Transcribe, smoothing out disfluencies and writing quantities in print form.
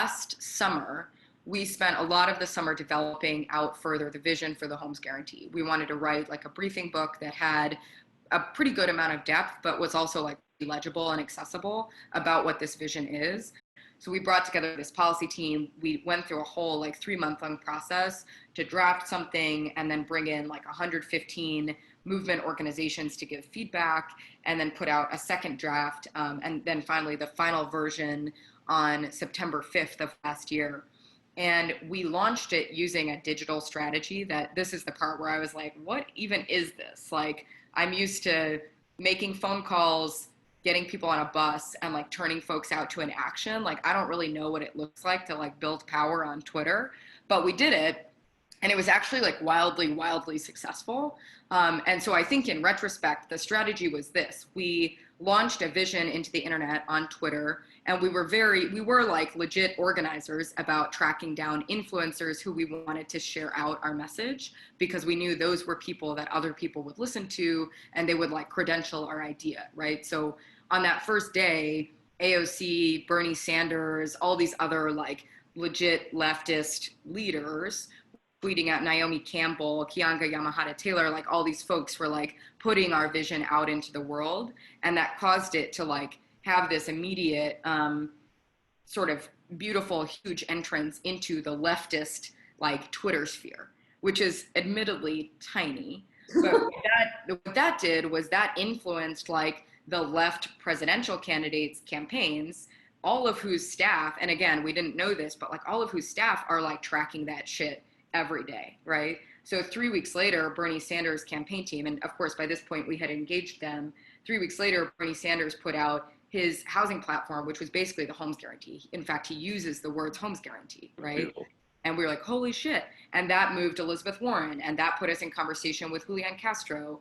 last summer, we spent a lot of the summer developing out further the vision for the Homes Guarantee. We wanted to write like a briefing book that had a pretty good amount of depth, but was also like legible and accessible about what this vision is. So we brought together this policy team. We went through a whole like 3-month long process to draft something and then bring in like 115 movement organizations to give feedback, and then put out a second draft, and then finally the final version on September 5th of last year. And we launched it using a digital strategy. That this is the part where I was like, what even is this? Like, I'm used to making phone calls, getting people on a bus, and like turning folks out to an action. Like, I don't really know what it looks like to like build power on Twitter, but we did it. And it was actually like wildly successful. And so I think in retrospect, the strategy was this: we launched a vision into the internet on Twitter, and we were like legit organizers about tracking down influencers who we wanted to share out our message, because we knew those were people that other people would listen to and they would like credential our idea, right? So on that first day, AOC, Bernie Sanders, all these other like legit leftist leaders tweeting at Naomi Campbell, Kianga Yamahata Taylor, like all these folks were like putting our vision out into the world. And that caused it to like have this immediate sort of beautiful, huge entrance into the leftist like Twitter sphere, which is admittedly tiny. But what that did was that influenced like the left presidential candidates' campaigns, all of whose staff, and again, we didn't know this, but like all of whose staff are like tracking that shit every day, right? So 3 weeks later, Bernie Sanders' campaign team, and of course by this point we had engaged them, 3 weeks later, Bernie Sanders put out his housing platform, which was basically the Homes Guarantee. In fact, he uses the words Homes Guarantee, right? Beautiful. And we were like, holy shit. And that moved Elizabeth Warren, and that put us in conversation with Julian Castro.